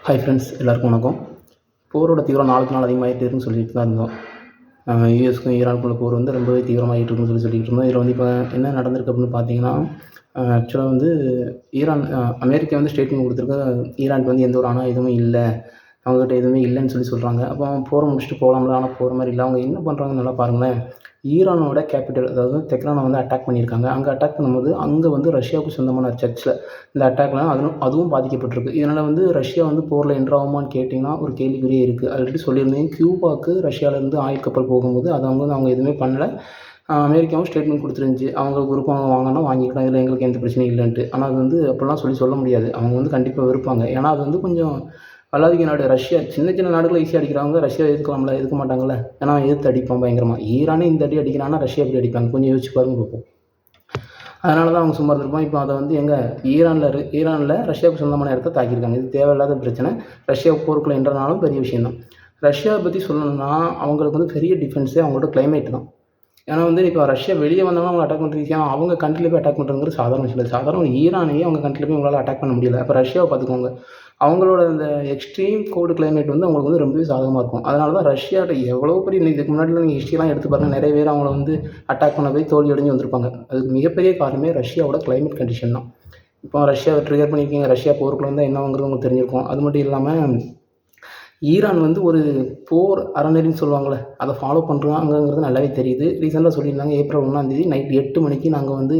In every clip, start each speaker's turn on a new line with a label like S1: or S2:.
S1: Hi friends, எல்லாருக்கும் வணக்கம். போரோட தீவிரம் நாளுக்கு நாள் அதிகமாகிட்டே இருக்குன்னு சொல்லிட்டு தான் இருந்தோம். யுஎஸ்க்கும் ஈரானுக்குள்ள போர் வந்து ரொம்பவே தீவிரமாகிட்டு இருக்குன்னு சொல்லிட்டு இருந்தோம். இதில் வந்து இப்போ என்ன நடந்திருக்கு அப்படின்னு பார்த்தீங்கன்னா, ஆக்சுவலாக வந்து ஈரான் அமெரிக்கா வந்து ஸ்டேட்மெண்ட் கொடுத்துருக்கு. ஈரானுக்கு வந்து எந்த ஒரு ஆயுதமும் இல்லை, அவங்ககிட்ட எதுவுமே இல்லைன்னு சொல்கிறாங்க. அப்போ போரை முடிச்சுட்டு போகலாம்ல, ஆனால் போகிற மாதிரி இல்லை. அவங்க என்ன பண்ணுறாங்கன்னு நல்லா பாருங்களேன். ஈரானோட கேபிட்டல் அதாவது தெஹ்ரானை வந்து அட்டாக் பண்ணியிருக்காங்க. அங்கே அட்டாக் பண்ணும்போது அங்கே வந்து ரஷ்யாவுக்கு சொந்தமான சர்ச்சில் இந்த அட்டாக்லாம் அதுவும் பாதிக்கப்பட்டிருக்கு. இதனால் வந்து ரஷ்யா வந்து போரில் என்ட்ரு ஆகுமான்னு கேட்டிங்கன்னா ஒரு கேள்விக்குறியே இருக்குது. ஆல்ரெடி சொல்லியிருந்தேன், கியூபாவுக்கு ரஷ்யாவிலேருந்து ஆயில் கப்பல் போகும்போது அதை அவங்க எதுவுமே பண்ணலை. அமெரிக்காவும் ஸ்டேட்மெண்ட் கொடுத்துருந்துச்சு, அவங்க விருப்பம் வாங்கினா வாங்கிக்கலாம், இதில் எங்களுக்கு எந்த பிரச்சனையும் இல்லைன்ட்டு. ஆனால் அது வந்து அப்படிலாம் சொல்ல முடியாது. அவங்க வந்து கண்டிப்பாக விருப்பாங்க. ஏன்னா அது வந்து கொஞ்சம் வல்லாதிக்க நாடு. ரஷ்யா சின்ன சின்ன நாடுகளை ஈஸியாக அடிக்கிறவங்க ரஷ்யா எதிர்க்கலாம்ல, எதிர்க்க மாட்டாங்கல்ல. ஏன்னா எதிர்த்து அடிப்பான் பயங்கரமாக. ஈரானே இந்த அடி அடிக்கிறான்னா ரஷ்யா எப்படி அடிப்பாங்க, கொஞ்சம் யோசிச்சு பாருங்க பார்ப்போம். அதனால தான் அவங்க சும்மா இருந்திருப்பான். இப்போ அதை வந்து ஈரானில் ரஷ்யாவுக்கு சொந்தமான இடத்த தாக்கியிருக்காங்க. இது தேவையில்லாத பிரச்சனை. ரஷ்யாவுக்கு போருக்குள்ளே என்றனாலும் பெரிய விஷயம் தான். ரஷ்யாவை பற்றி சொல்லணும்னா அவங்களுக்கு வந்து பெரிய டிஃபென்ஸே அவங்களோட கிளைமேட் தான். ஏன்னா வந்து இப்போ ரஷ்யா வெளியே வந்தாலும் அவங்க அட்டாக் பண்ணுறது ஈஸியாக, அவங்க கண்ட்ரியில் போய் அட்டாக் பண்ணுறதுங்கிறது சாதாரண விஷயம் இல்லை. சாதாரண ஒரு ஈரானையே அவங்க கண்ட்ரியில் போய் உங்களால் அட்டாக் பண்ண முடியல. அப்போ ரஷ்யாவை பார்த்துக்கோங்க. அவங்களோட அந்த எக்ஸ்ட்ரீம் கோல்டு கிளைமேட் வந்து அவங்களுக்கு வந்து ரொம்பவே சாதகமாக இருக்கும். அதனால தான் ரஷ்யாட்ட எவ்வளோ பெரிய இதுக்கு முன்னாடிலாம் நீங்கள் ஹிஸ்ட்ரிலாம் எடுத்து பாருங்கள், நிறைய பேர் அவங்கள வந்து அட்டாக் பண்ண போய் தோல்வி அடைஞ்சு வந்திருப்பாங்க. அதுக்கு மிகப்பெரிய காரணமே ரஷ்யாவோட கிளைமேட் கண்டிஷன் தான். இப்போ ரஷ்யாவை ட்ரிகர் பண்ணியிருக்கீங்க, ரஷ்யா போருக்குள்ள வந்தால் என்னங்கிறது உங்களுக்கு தெரிஞ்சிருக்கும். அது மட்டும் இல்லாமல் ஈரான் வந்து ஒரு போர் அறநெறின்னு சொல்லுவாங்கள்ல, அதை ஃபாலோ பண்ணுறாங்கங்கிறது நல்லாவே தெரியுது. ரீசெண்டாக சொல்லியிருந்தாங்க, ஏப்ரல் 1 நைட் 8 மணிக்கு நாங்கள் வந்து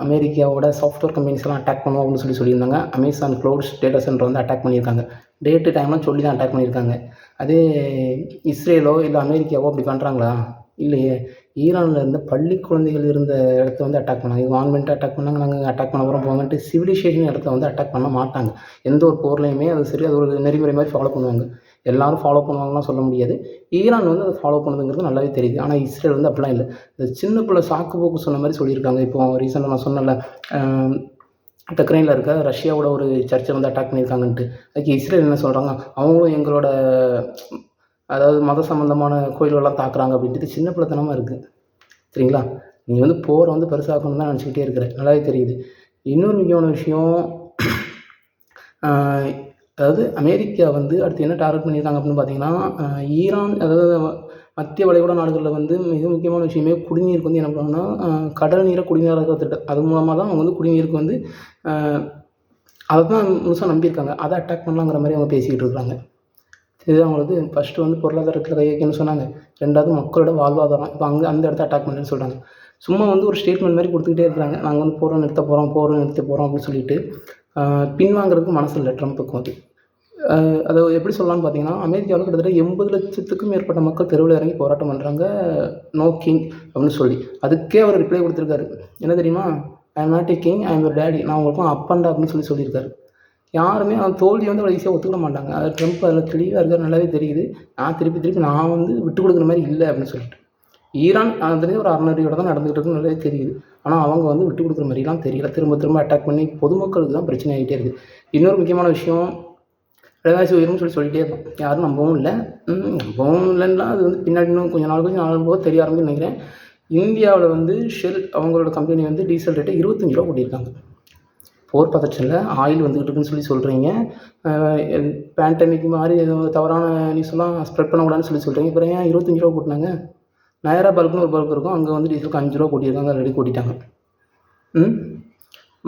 S1: அமெரிக்காவோட சாஃப்ட்வேர் கம்பெனிஸ்லாம் அட்டாக் பண்ணுவோம் அப்படின்னு சொல்லியிருந்தாங்க. அமேசான் க்ளவுட்ஸ் டேட்டா சென்டர் வந்து அட்டாக் பண்ணியிருக்காங்க. டேட்டு டைம்லாம் சொல்லி தான் அட்டாக் பண்ணியிருக்காங்க. அதே இஸ்ரேலோ இல்லை அமெரிக்காவோ அப்படி பண்ணுறாங்களா? இல்லையே. ஈரானில் இருந்த பள்ளி குழந்தைகள் இருந்த இடத்த வந்து அட்டாக் பண்ணாங்க. இது வான்மெண்ட்டு அட்டாக் பண்ணாங்க, நாங்கள் அட்டாக் பண்ண போகிறோம் போங்கன்ட்டு சிவிலைசேஷன் இடத்த வந்து அட்டாக் பண்ண மாட்டாங்க. எந்த ஒரு போர்லையுமே அது சரி, அது ஒரு நெறிமுறை மாதிரி ஃபாலோ பண்ணுவாங்க. எல்லோரும் ஃபாலோ பண்ணுவாங்கலாம் சொல்ல முடியாது. ஈரான் வந்து அதை ஃபாலோ பண்ணுதுங்கிறது நல்லாவே தெரியுது. ஆனால் இஸ்ரேல் வந்து அப்படிலாம் இல்லை. இந்த சின்ன பிள்ளை சாக்கு போக்கு சொன்ன மாதிரி சொல்லியிருக்காங்க. இப்போ ரீசெண்டாக நான் சொன்னேன்ல, உக்ரைனில் இருக்க ரஷ்யாவோட ஒரு சர்ச்சை வந்து அட்டாக் பண்ணியிருக்காங்கன்ட்டு. அதுக்கு இஸ்ரேல் என்ன சொல்கிறாங்க, அவங்களும் எங்களோட அதாவது மத சம்மந்தமான கோயில்கள்லாம் தாக்குறாங்க அப்படின்ட்டு சின்ன பிள்ளைத்தனமாக இருக்குது. சரிங்களா? நீ வந்து போரை வந்து பெருசாக்கணும்னு தான் நினச்சிக்கிட்டே இருக்கிற, நல்லாவே தெரியுது. இன்னொரு முக்கியமான விஷயம், அதாவது அமெரிக்கா வந்து அடுத்து என்ன டார்கெட் பண்ணியிருக்காங்க அப்படின்னு பார்த்தீங்கன்னா, ஈரான் அதாவது மத்திய வளைகுடா நாடுகளில் வந்து மிக முக்கியமான விஷயமே குடிநீருக்கு வந்து என்ன பண்ணுவாங்கன்னா, கடல் நீரை குடிநீராக திட்டம், அது மூலமாக தான் அவங்க வந்து குடிநீருக்கு வந்து அதை தான் முழுசாக நம்பியிருக்காங்க. அதை அட்டாக் பண்ணலாங்கிற மாதிரி அவங்க பேசிக்கிட்டு இருக்காங்க. இது அவங்களுக்கு ஃபஸ்ட்டு வந்து பொருளாதாரத்தில் கை வைக்கணும்னு சொன்னாங்க. 2வது மக்களோட வாழ்வாதாரம். இப்போ அந்த இடத்த அட்டாக் பண்ணுறேன்னு சொல்கிறாங்க. சும்மா வந்து ஒரு ஸ்டேட்மெண்ட் மாதிரி கொடுத்துக்கிட்டே இருக்கிறாங்க. நாங்கள் வந்து போரை நிறுத்த போகிறோம் அப்படின்னு சொல்லிட்டு பின்வாங்கிறதுக்கு மனசு இல்லை ட்ரம்ப்புக்கும். அதை எப்படி சொல்லலாம்னு பார்த்தீங்கன்னா, அமெரிக்காவில் கிட்டத்தட்ட 80 லட்சத்துக்கும் மேற்பட்ட மக்கள் தெருவில் இறங்கி போராட்டம் பண்ணுறாங்க, நோ கிங் அப்படின்னு சொல்லி. அதுக்கே அவர் ரிப்ளை கொடுத்துருக்காரு. என்ன தெரியுமா? I am not a king, I am your daddy. நான் உங்களுக்கும் அப்பன்டா அப்படின்னு சொல்லியிருக்காரு. யாருமே தோல்வியை வந்து அவ்வளோ ஈஸியாக ஒத்துக்கிட மாட்டாங்க. அது ட்ரம்ப் அதில் தெளிவாக இருக்கார், நல்லாவே தெரியுது. நான் திருப்பி நான் வந்து விட்டு கொடுக்குற மாதிரி இல்லை அப்படின்னு சொல்லிட்டு. ஈரான் அதுலேயே ஒரு அறநெறியோட தான் நடந்துகிட்டு இருக்குன்னு நல்லாவே தெரியுது. ஆனால் அவங்க வந்து விட்டு கொடுக்குற மாதிரிலாம் தெரியல. திரும்ப அட்டாக் பண்ணி பொதுமக்களுக்கு தான் பிரச்சனை ஆகிட்டே இருக்குது. இன்னொரு முக்கியமான விஷயம், விலைவாசி உயரும்னு சொல்லிகிட்டே இருக்கோம். யாரும் நம்பவும் இல்லைன்னா அது வந்து பின்னாடி இன்னும் கொஞ்சம் நாள் போக தெரிய ஆரம்பிக்குன்னு நினைக்கிறேன். இந்தியாவில் வந்து ஷெல் அவங்களோட கம்பெனி வந்து டீசல் ரேட்டை ₹25 கூட்டியிருக்காங்க. போர் பதற்றத்தில் ஆயில் வந்துக்கிட்டு இருக்குன்னு சொல்கிறீங்க. பேண்டமிக் மாதிரி எதுவும் தவறான நியூஸ்லாம் ஸ்ப்ரெட் பண்ணக்கூடாதுன்னு சொல்கிறீங்க. அப்புறம் ஏன் ₹25 கூட்டினாங்க? நயரா பல்க்னு ஒரு பல்க் இருக்கும், அங்கே வந்து டீசலுக்கு ₹5 கூட்டியிருக்காங்க, ஆல்ரெடி கூட்டிட்டாங்க.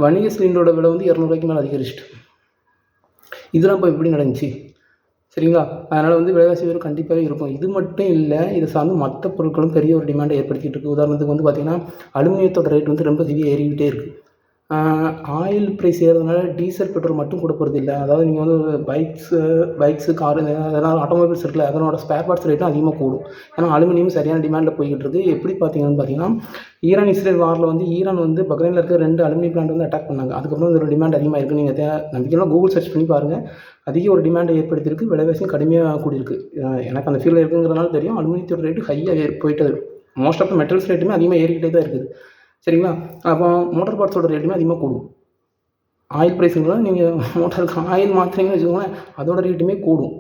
S1: வணிக சிலிண்டரோட விலை வந்து ₹200 மேலே அதிகரிச்சிட்டு. இதெல்லாம் இப்போ எப்படி நடந்துச்சு? சரிங்களா? அதனால் வந்து விலைவாசி உயர்வு கண்டிப்பாகவே இருக்கும். இது மட்டும் இல்லை, இதை சார்ந்து மற்ற பொருட்களும் பெரிய ஒரு டிமாண்டை ஏற்படுத்திகிட்டு இருக்குது. உதாரணத்துக்கு வந்து பார்த்திங்கன்னா, அலுமினியத்தோட ரேட் வந்து ரொம்ப ஹெவியாக ஏறிக்கிட்டே இருக்குது. ஆயில் ப்ரைஸ் ஏறதுனால டீசல், பெட்ரோல் மட்டும் கூட போகிறது இல்லை. அதாவது நீங்கள் வந்து பைக்ஸு, காரு அதனால் ஆட்டோமொபைல்ஸ் இருக்குல்ல, அதனோட ஸ்பேர் பார்ட்ஸ் ரேட்டும் அதிகமாக கூடும். ஏன்னா அலுமினியம் சரியான டிமாண்டில் போய்கிட்டு இருக்குது. எப்படி பார்த்தீங்கன்னா, ஈரான் இஸ்ரேல் வாரில் வந்து ஈரான் வந்து பக்ரைனில் இருக்க 2 அலுமினியம் பிளான்ட் வந்து அட்டாக் பண்ணாங்க. அதுக்கப்புறம் இதோட டிமாண்ட் அதிகமாக இருக்குது. நீங்கள் நம்பிக்கைலாம் கூகுள் சர்ச் பண்ணி பாருங்கள். அதிக ஒரு டிமாண்டை ஏற்படுத்தியிருக்கு. விலைவாசியும் கடுமையாக கூடியிருக்கு. எனக்கு அந்த ஃபீல்டில் இருக்குங்கிறதுனால தெரியும். அலுமினியத்தோட ரேட்டு ஹையாக போயிட்டது. மோஸ்ட் ஆஃப் த மெட்டல்ஸ் ரேட்டுமே அதிகமாக ஏறிக்கிட்டே தான் இருக்குது. சரிங்களா? அப்போ மோட்டார் பார்ட்ஸோட ரேட்டுமே அதிகமாக கூடும். ஆயில் ப்ரைஸுங்களா நீங்கள் மோட்டாருக்கு ஆயில் மாற்றுறீங்கன்னு வச்சுக்கோங்களேன், அதோட ரேட்டுமே கூடும்.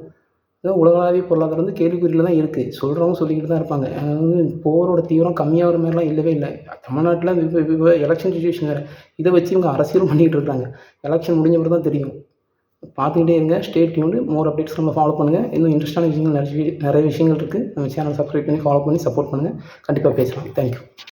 S1: ஏதோ உலகளாவிய பொருளாதாரம் வந்து கேள்விக்குறியில் தான் இருக்குது. சொல்கிறவங்க சொல்லிக்கிட்டு தான் இருப்பாங்க. அதாவது போரோட தீவிரம் கம்மியாகிற மாதிரிலாம் இல்லவே இல்லை. தமிழ்நாட்டில் இப்போ எலெக்ஷன் சிச்சுவேஷன் வேறு. இதை வச்சு இவங்க அரசியலும் பண்ணிக்கிட்டு இருக்காங்க. எலெக்ஷன் முடிஞ்ச பிறகு தான் தெரியும். பார்த்துக்கிட்டே இருங்க. Stay tuned. மோர் அப்டேட்ஸ் நம்ம ஃபாலோ பண்ணுங்கள். இன்னும் இன்ட்ரெஸ்ட்டான விஷயங்கள் நிறைய விஷயங்கள் இருக்குது. நம்ம சேனலை சப்ஸ்கிரைப் பண்ணி ஃபாலோ பண்ணி சப்போர்ட் பண்ணுங்கள். கண்டிப்பாக பேசலாம். தேங்க்யூ.